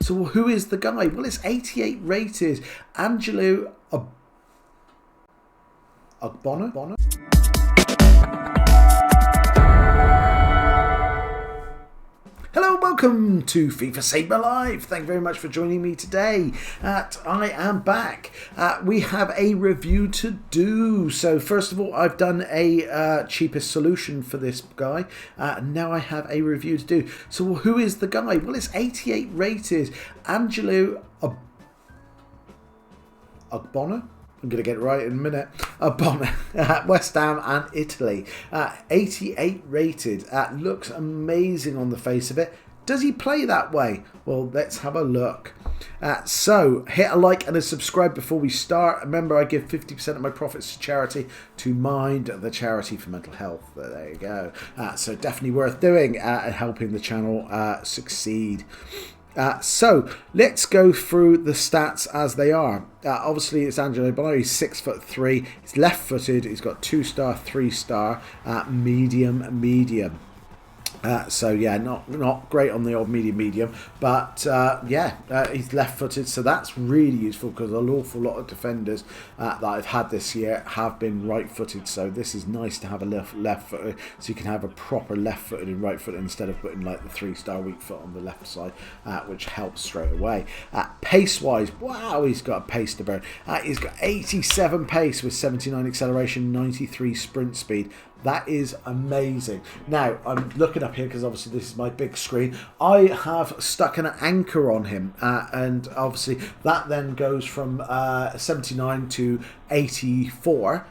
So who is the guy? Well, it's 88 rated. Angelo Ogbonna? Hello, welcome to FIFA Saved My Life. Thank you very much for joining me today. I am back. We have a review to do. So first of all, I've done a cheapest solution for this guy. Now I have a review to do. So who is the guy? Well, it's 88 rated. Angelo Ogbonna? I'm going to get it right in a minute. Ogbonna, West Ham and Italy. 88 rated. Looks amazing on the face of it. Does he play that way? Well, let's have a look. So, hit a like and a subscribe before we start. Remember, I give 50% of my profits to charity, to Mind, the charity for mental health. There you go. So, definitely worth doing and helping the channel succeed. So let's go through the stats as they are. Obviously, it's Angelo Ogbonna. He's 6'3". He's left-footed. He's got 2-star, 3-star, medium. So yeah, not great on the old medium, but he's left-footed, so that's really useful because an awful lot of defenders that I've had this year have been right-footed. So this is nice to have a left-footed, so you can have a proper left-footed and right-footed instead of putting like the 3-star weak foot on the left side, which helps straight away. Pace-wise, wow, he's got a pace to burn. He's got 87 pace with 79 acceleration, 93 sprint speed. That is amazing. Now, I'm looking up here because obviously this is my big screen. I have stuck an anchor on him, and obviously that then goes from 79 to 84.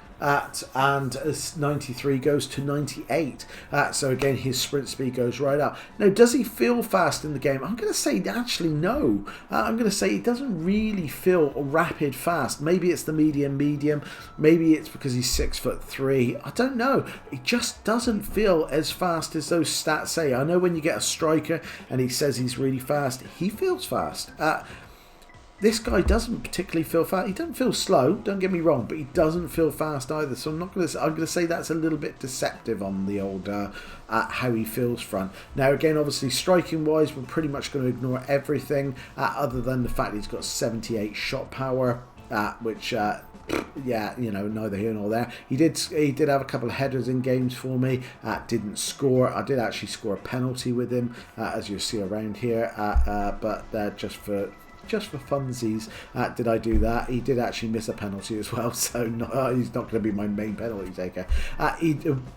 And 93 goes to 98. So again, his sprint speed goes right up. Now, does he feel fast in the game? I'm going to say actually no. I'm going to say he doesn't really feel rapid fast. Maybe it's the medium. Maybe it's because he's 6'3". I don't know. He just doesn't feel as fast as those stats say. I know when you get a striker and he says he's really fast, he feels fast. This guy doesn't particularly feel fast. He doesn't feel slow, don't get me wrong, but he doesn't feel fast either. So I'm going to say that's a little bit deceptive on the old how he feels front. Now again, obviously striking wise, we're pretty much going to ignore everything other than the fact he's got 78 shot power, which yeah, you know, neither here nor there. He did have a couple of headers in games for me. Didn't score. I did actually score a penalty with him, as you'll see around here, but just for funsies, did I do that? He did actually miss a penalty as well, so he's not going to be my main penalty taker.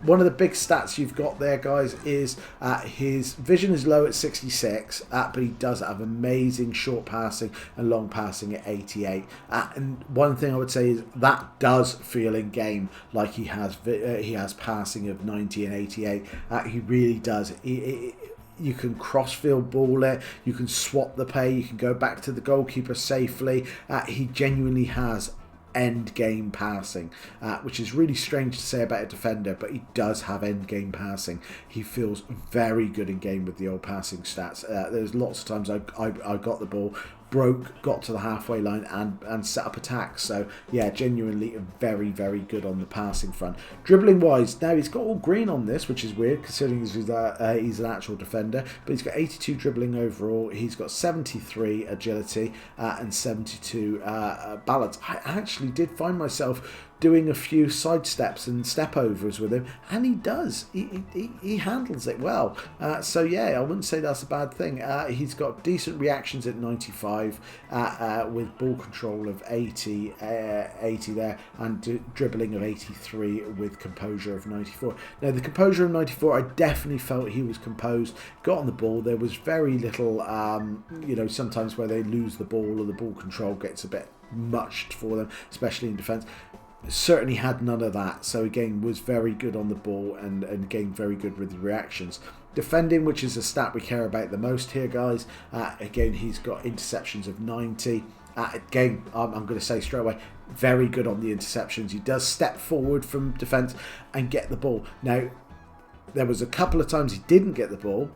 One of the big stats you've got there, guys, is his vision is low at 66, but he does have amazing short passing and long passing at 88. And one thing I would say is that does feel in game like he has passing of 90 and 88. He really does. You can cross-field ball it, you can swap the play, you can go back to the goalkeeper safely. He genuinely has end-game passing, which is really strange to say about a defender, but he does have end-game passing. He feels very good in game with the old passing stats. There's lots of times I got the ball, got to the halfway line and set up attacks. So yeah, genuinely very, very good on the passing front. Dribbling wise, now he's got all green on this, which is weird considering he's an actual defender, but he's got 82 dribbling overall. He's got 73 agility and 72 balance. I actually did find myself doing a few side steps and step overs with him, and he does. He handles it well. So yeah, I wouldn't say that's a bad thing. He's got decent reactions at 95, with ball control of 80 there, and dribbling of 83 with composure of 94. Now the composure of 94, I definitely felt he was composed, got on the ball. There was very little, sometimes where they lose the ball or the ball control gets a bit much for them, especially in defence. Certainly had none of that, so again was very good on the ball and again very good with the reactions. Defending, which is a stat we care about the most here, guys, again he's got interceptions of 90. Again, I'm going to say straight away, very good on the interceptions. He does step forward from defence and get the ball. Now there was a couple of times he didn't get the ball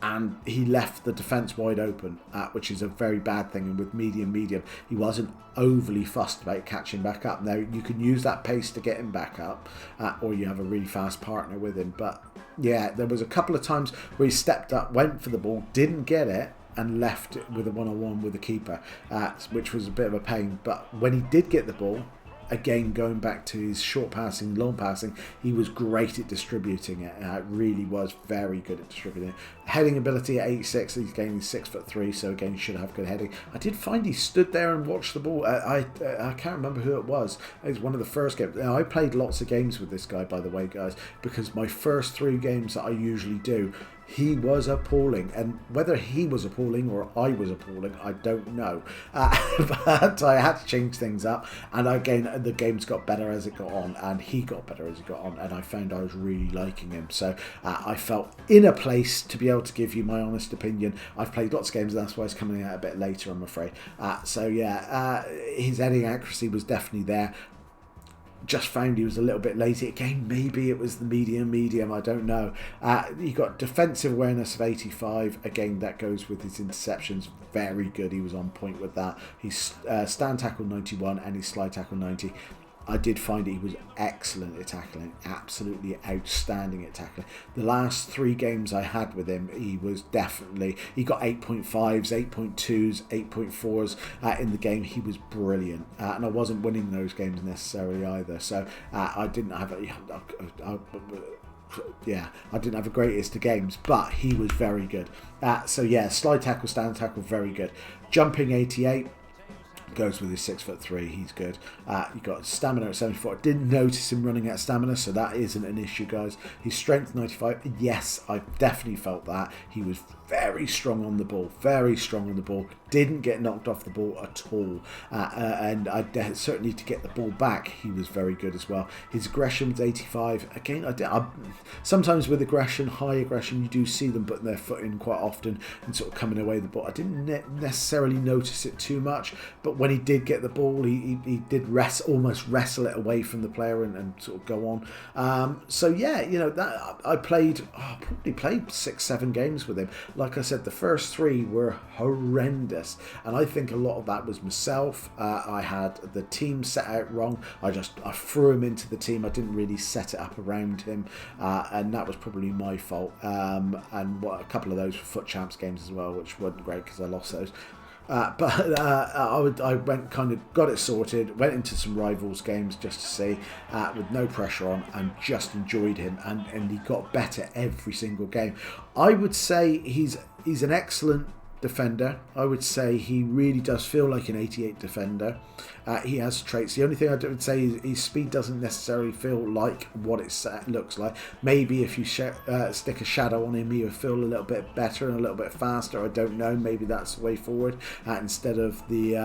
and he left the defence wide open, which is a very bad thing. And with medium, he wasn't overly fussed about catching back up. Now, you can use that pace to get him back up, or you have a really fast partner with him. But yeah, there was a couple of times where he stepped up, went for the ball, didn't get it, and left it with a one-on-one with the keeper, which was a bit of a pain. But when he did get the ball, again, going back to his short passing, long passing, he was great at distributing it. It really was very good at distributing it. Heading ability at 86, he's gaining 6'3", so again, he should have good heading. I did find he stood there and watched the ball. I can't remember who it was. It was one of the first games. Now, I played lots of games with this guy, by the way, guys, because my first 3 games that I usually do, he was appalling, and whether he was appalling or I was appalling, I don't know. But I had to change things up, and again, the games got better as it got on, and he got better as it got on, and I found I was really liking him. So I felt in a place to be able to give you my honest opinion. I've played lots of games, and that's why it's coming out a bit later, I'm afraid. So yeah, his heading accuracy was definitely there. Just found he was a little bit lazy again. Maybe it was the medium, I don't know. He got defensive awareness of 85. Again, that goes with his interceptions. Very good. He was on point with that. He's stand tackle 91 and his slide tackle 90. I did find he was excellent at tackling, absolutely outstanding at tackling. The last 3 games I had with him, he was definitely, he got 8.5s, 8.2s, 8.4s in the game. He was brilliant, and I wasn't winning those games necessarily either. So I didn't have I didn't have the greatest of games, but he was very good. So yeah, slide tackle, stand tackle, very good. Jumping 88. Goes with his 6'3", he's good. You got stamina at 74. I didn't notice him running out of stamina, so that isn't an issue, guys. His strength 95. Yes, I definitely felt that. He was very strong on the ball, very strong on the ball. Didn't get knocked off the ball at all, and certainly to get the ball back, he was very good as well. His aggression was 85. Again, sometimes with aggression, high aggression, you do see them putting their foot in quite often and sort of coming away with the ball. I didn't necessarily notice it too much, but when he did get the ball, he did almost wrestle it away from the player and sort of go on. So yeah, you know, that I probably played 6-7 games with him. Like I said, the first 3 were horrendous, and I think a lot of that was myself. I had the team set out wrong. I threw him into the team. I didn't really set it up around him, and that was probably my fault. And a couple of those were Foot Champs games as well, which weren't great because I lost those. But I went got it sorted, went into some rivals games just to see, with no pressure on, and just enjoyed him, and he got better every single game. I would say he's an excellent defender. I would say he really does feel like an 88 defender. He has traits. The only thing I would say is his speed doesn't necessarily feel like what it looks like. Maybe if you stick a shadow on him, he'll feel a little bit better and a little bit faster. I don't know. Maybe that's the way forward, instead of the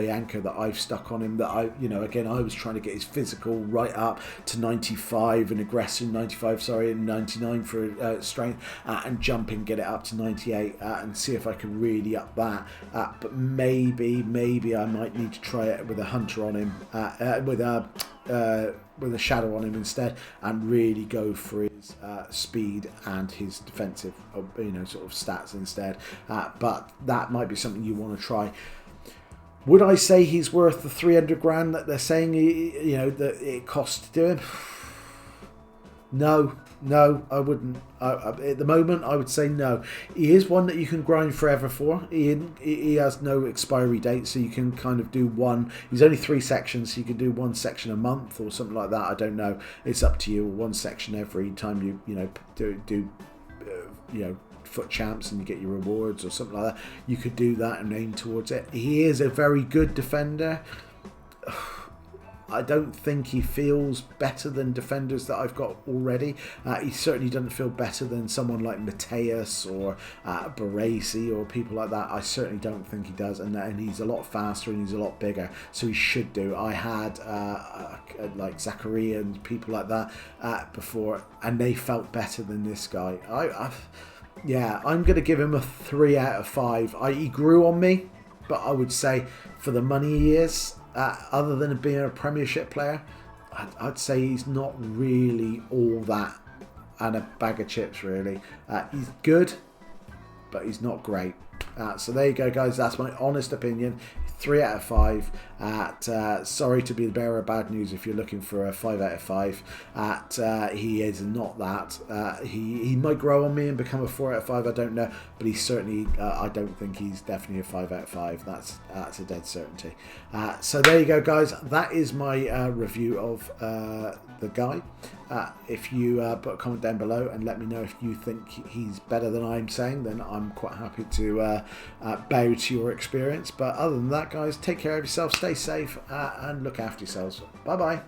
anchor that I've stuck on him. That I was trying to get his physical right up to 95 and aggression 95, and 99 for strength, and jumping, get it up to 98, and see if I can really up that. But maybe I might need to try it with a hunter on him, with a shadow on him instead, and really go for his speed and his defensive, sort of stats instead. But that might be something you want to try. Would I say he's worth the 300 grand that they're saying that it costs to do him? No, I wouldn't. At the moment, I would say no. He is one that you can grind forever for. He has no expiry date, so you can kind of do one. He's only 3 sections, so you can do 1 section a month or something like that. I don't know. It's up to you. 1 section every time you do Foot Champs and you get your rewards or something like that. You could do that and aim towards it. He is a very good defender. I don't think he feels better than defenders that I've got already. He certainly doesn't feel better than someone like Mateus or Baresi or people like that. I certainly don't think he does, and he's a lot faster and he's a lot bigger, so he should do. I had like Zachary and people like that before, and they felt better than this guy. I'm going to give him a 3 out of 5. He grew on me, but I would say for the money he is, other than being a Premiership player, I'd say he's not really all that and a bag of chips, really. He's good, but he's not great. So there you go, guys. That's my honest opinion. 3 out of 5. Sorry to be the bearer of bad news if you're looking for a 5 out of 5. He is not that. He might grow on me and become a 4 out of 5. I don't know, but he's certainly. I don't think he's definitely a 5 out of 5. That's a dead certainty. So there you go, guys. That is my review of the guy. If you put a comment down below and let me know if you think he's better than I'm saying, then I'm quite happy to bow to your experience. But other than that, guys, take care of yourself, stay safe, and look after yourselves. Bye bye.